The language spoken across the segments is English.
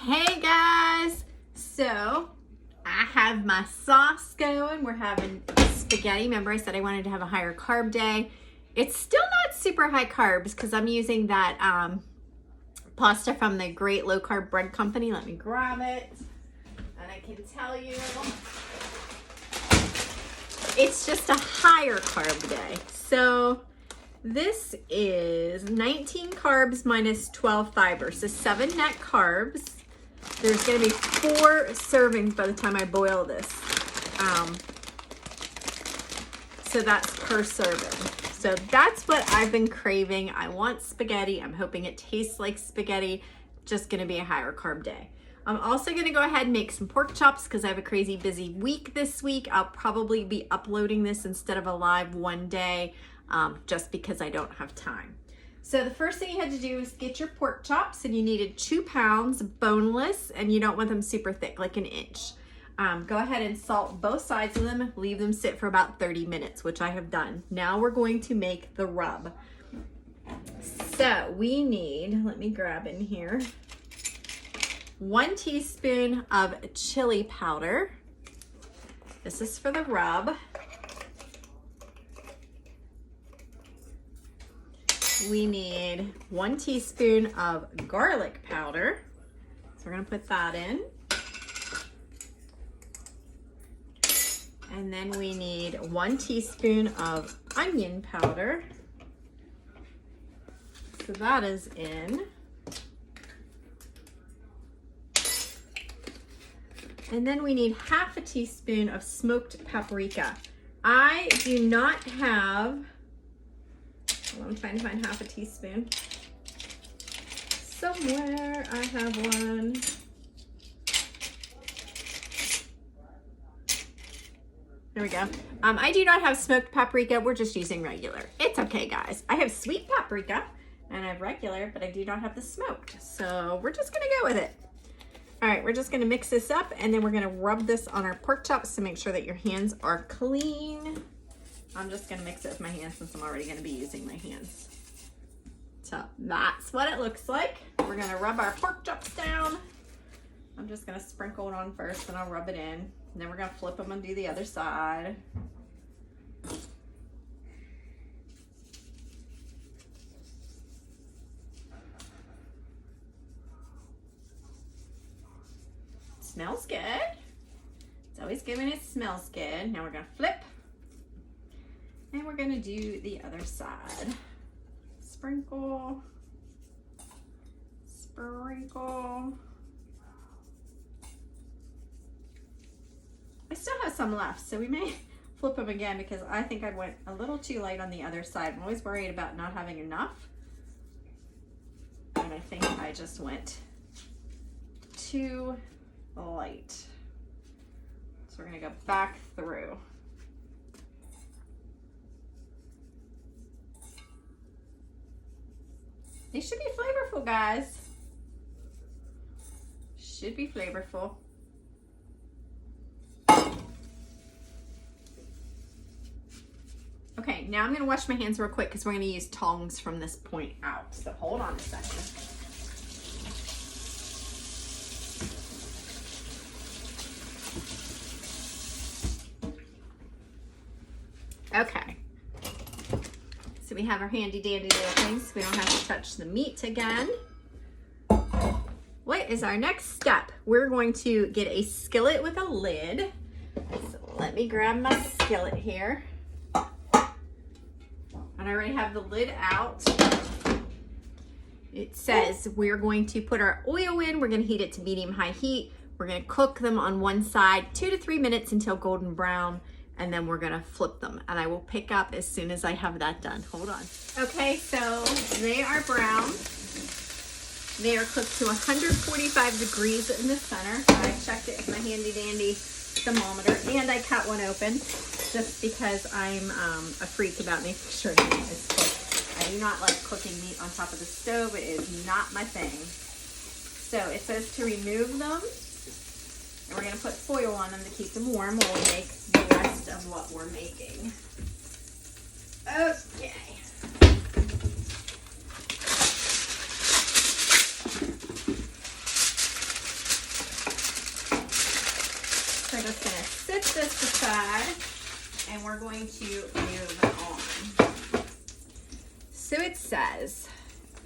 Hey guys, so I have my sauce going. We're having spaghetti. Remember I said I wanted to have a higher carb day. It's still not super high carbs because I'm using that pasta from the Great Low Carb Bread Company. Let me grab it and I can tell you it's just a higher carb day. So this is 19 carbs minus 12 fibers, so 7 net carbs. There's going to be 4 servings by the time I boil this. So that's per serving. So that's what I've been craving. I want spaghetti. I'm hoping it tastes like spaghetti. Just going to be a higher carb day. I'm also going to go ahead and make some pork chops because I have a crazy busy week this week. I'll probably be uploading this instead of a live one day just because I don't have time. So the first thing you had to do is get your pork chops, and you needed 2 pounds boneless, and you don't want them super thick, like an inch. Go ahead and salt both sides of them, leave them sit for about 30 minutes, which I have done. Now we're going to make the rub. So we need, let me grab in here, 1 teaspoon of chili powder. This is for the rub. We need 1 teaspoon of garlic powder. So we're gonna put that in. And then we need 1 teaspoon of onion powder. So that is in. And then we need 1/2 teaspoon of smoked paprika. I do not have, I'm trying to find 1/2 teaspoon. Somewhere I have one. There we go. I do not have smoked paprika. We're just using regular. It's okay, guys. I have sweet paprika and I have regular, but I do not have the smoked. So we're just gonna go with it. All right, we're just gonna mix this up and then we're gonna rub this on our pork chops to make sure that your hands are clean. I'm just gonna mix it with my hands since I'm already gonna be using my hands. So that's what it looks like. We're gonna rub our pork chops down. I'm just gonna sprinkle it on first and I'll rub it in. And then we're gonna flip them and do the other side. Smells good. It's always good when it smells good. Now we're gonna flip. And we're gonna do the other side. Sprinkle, sprinkle. I still have some left, so we may flip them again because I think I went a little too light on the other side. I'm always worried about not having enough. And I think I just went too light. So we're gonna go back through. They should be flavorful, guys. Should be flavorful. Okay, now I'm gonna wash my hands real quick because we're gonna use tongs from this point out. So hold on a second. Okay. So we have our handy dandy little things so we don't have to touch the meat again. What is our next step? We're going to get a skillet with a lid. So let me grab my skillet here. And I already have the lid out. It says we're going to put our oil in. We're going to heat it to medium-high heat. We're going to cook them on one side 2 to 3 minutes until golden brown. And then we're gonna flip them and I will pick up as soon as I have that done. Hold on. Okay, so they are brown. They are cooked to 145 degrees in the center. I checked it with my handy dandy thermometer and I cut one open just because I'm a freak about making sure the meat is cooked. I do not like cooking meat on top of the stove. It is not my thing. So it says to remove them. And we're going to put foil on them to keep them warm while we make the rest of what we're making. Okay. we're just gonna sit this aside and we're going to move on. So it says,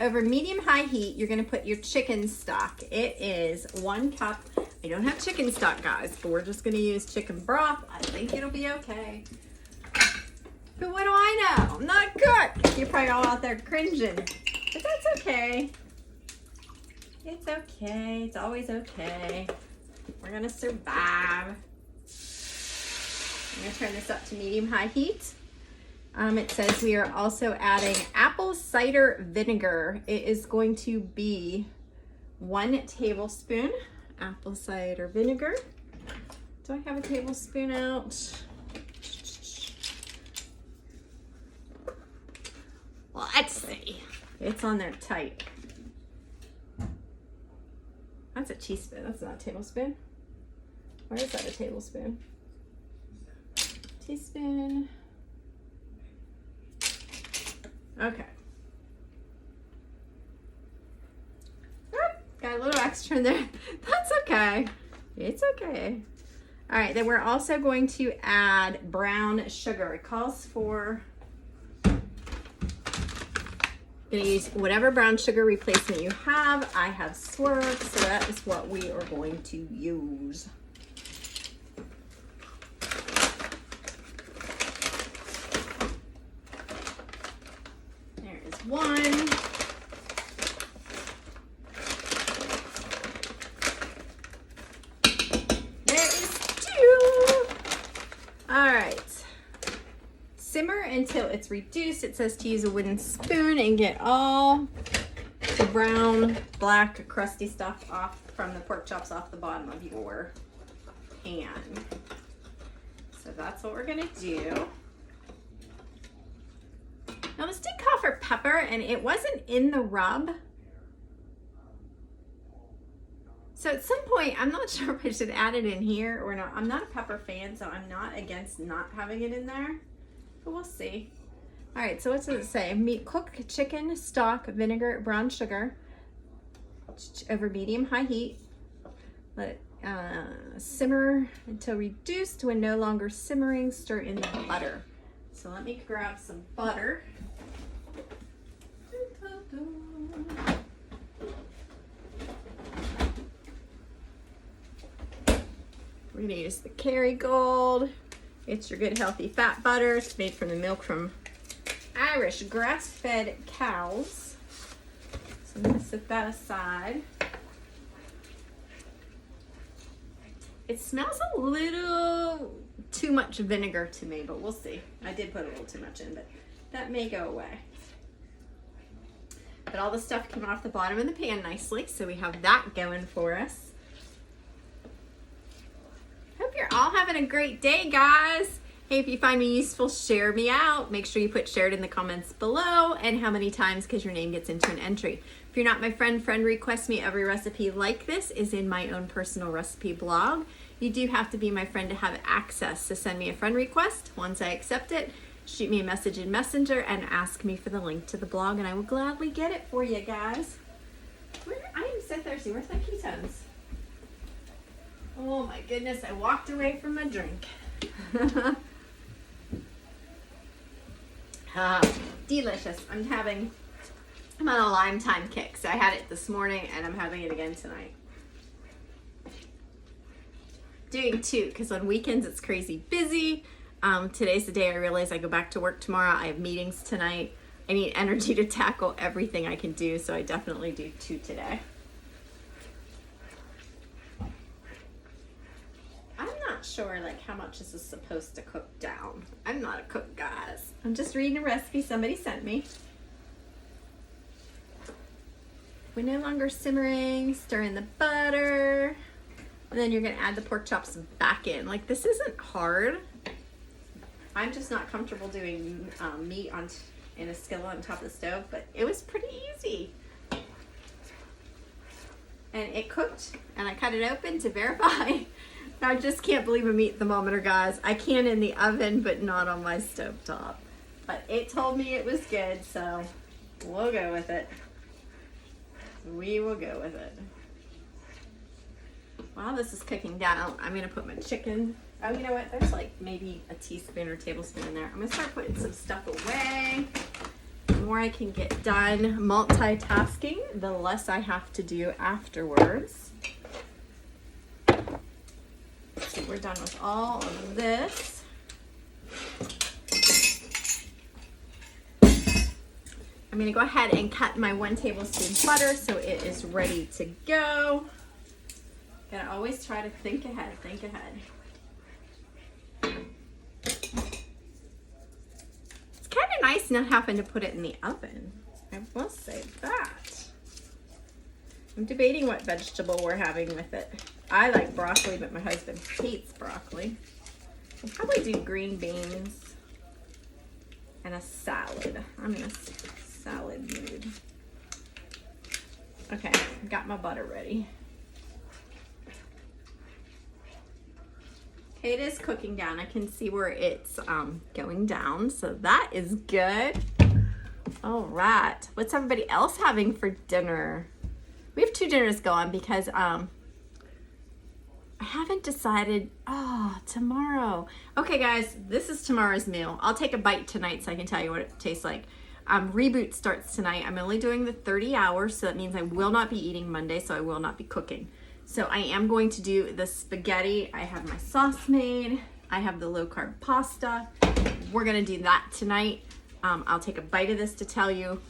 over medium-high heat, you're gonna put your chicken stock. It is 1 cup. I don't have chicken stock, guys, but we're just gonna use chicken broth. I think it'll be okay. But what do I know? I'm not a cook. You're probably all out there cringing, but that's okay. It's okay. It's always okay. We're gonna survive. I'm gonna turn this up to medium-high heat. It says we are also adding apple cider vinegar. It is going to be 1 tablespoon apple cider vinegar. Do I have a tablespoon out? Well, let's see. It's on there tight. That's a teaspoon. That's not a tablespoon. Or is that a tablespoon? Teaspoon. Okay. Got a little extra in there. That's okay. It's okay. All right, then we're also going to add brown sugar. It calls for, I'm gonna use whatever brown sugar replacement you have. I have Swerve, so that is what we are going to use. There is 1. Simmer until it's reduced. It says to use a wooden spoon and get all the brown, black, crusty stuff off from the pork chops off the bottom of your pan. So that's what we're gonna do. Now this did call for pepper and it wasn't in the rub. So at some point, I'm not sure if I should add it in here or not. I'm not a pepper fan, so I'm not against not having it in there. But we'll see. All right, so what does it say? Cook chicken stock, vinegar, brown sugar over medium-high heat. Let it simmer until reduced. When no longer simmering, stir in the butter. So let me grab some butter. We're gonna use the Kerrygold. It's your good healthy fat butter. It's made from the milk from Irish grass-fed cows. So I'm gonna set that aside. It smells a little too much vinegar to me, but we'll see. I did put a little too much in, but that may go away. But all the stuff came off the bottom of the pan nicely, so we have that going for us. Hope you're all having a great day, guys. Hey, if you find me useful, share me out. Make sure you put shared in the comments below and how many times, because your name gets into an entry. If you're not my friend, friend request me. Every recipe like this is in my own personal recipe blog. You do have to be my friend to have access. So send me a friend request. Once I accept it, shoot me a message in Messenger and ask me for the link to the blog, and I will gladly get it for you guys. I am so thirsty. Where's my ketones? Oh my goodness, I walked away from my drink. Delicious. I'm on a lime time kick. So I had it this morning and I'm having it again tonight. Doing 2, because on weekends it's crazy busy. Today's the day I realize I go back to work tomorrow. I have meetings tonight. I need energy to tackle everything I can do, so I definitely do 2 today. Sure, like how much this is supposed to cook down. I'm not a cook, guys. I'm just reading a recipe somebody sent me. We're no longer simmering. Stir in the butter, and then you're gonna add the pork chops back in. Like, this isn't hard. I'm just not comfortable doing meat in a skillet on top of the stove, but it was pretty easy. And it cooked, and I cut it open to verify. I just can't believe a meat thermometer, guys. I can in the oven, but not on my stovetop. But it told me it was good, so we'll go with it. We will go with it. Wow, While this is cooking down, I'm gonna put my chicken. Oh, you know what? There's like maybe a teaspoon or tablespoon in there. I'm gonna start putting some stuff away. The more I can get done multitasking, the less I have to do afterwards. So we're done with all of this. I'm gonna go ahead and cut my 1 tablespoon butter so it is ready to go. Gotta always try to think ahead, think ahead. It's kind of nice not having to put it in the oven. I will say that. I'm debating what vegetable we're having with it. I like broccoli, but my husband hates broccoli. I'll probably do green beans and a salad. I'm in a salad mood. Okay, got my butter ready. It is cooking down. I can see where it's going down, so that is good. All right, what's everybody else having for dinner? We have 2 dinners going because I haven't decided. Oh, tomorrow. Okay, guys, this is tomorrow's meal. I'll take a bite tonight so I can tell you what it tastes like. Reboot starts tonight. I'm only doing the 30 hours, so that means I will not be eating Monday, so I will not be cooking. So I am going to do the spaghetti. I have my sauce made. I have the low carb pasta. We're gonna do that tonight. I'll take a bite of this to tell you.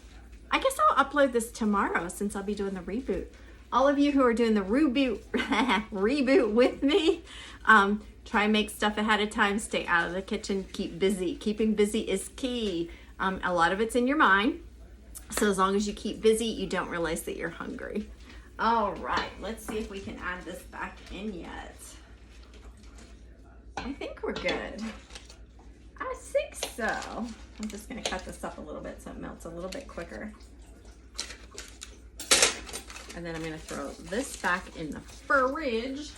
I guess I'll upload this tomorrow since I'll be doing the reboot. All of you who are doing the reboot with me, try and make stuff ahead of time. Stay out of the kitchen. Keep busy. Keeping busy is key. A lot of it's in your mind. So as long as you keep busy, you don't realize that you're hungry. All right, let's see if we can add this back in yet. I think we're good. I think so. I'm just gonna cut this up a little bit so it melts a little bit quicker. And then I'm gonna throw this back in the fridge.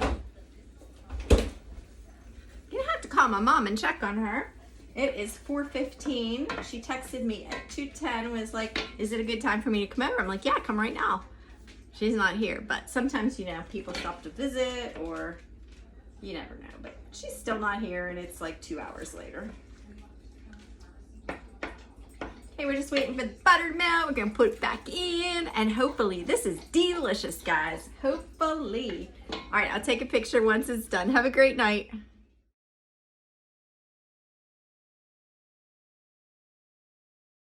Gonna have to call my mom and check on her. It is 4:15. She texted me at 2:10, was like, is it a good time for me to come over? I'm like, yeah, come right now. She's not here, but sometimes, you know, people stop to visit or you never know, but she's still not here and it's like 2 hours later. Okay, we're just waiting for the butter to melt. We're gonna put it back in and hopefully this is delicious, guys. Hopefully. All right, I'll take a picture once it's done. Have a great night.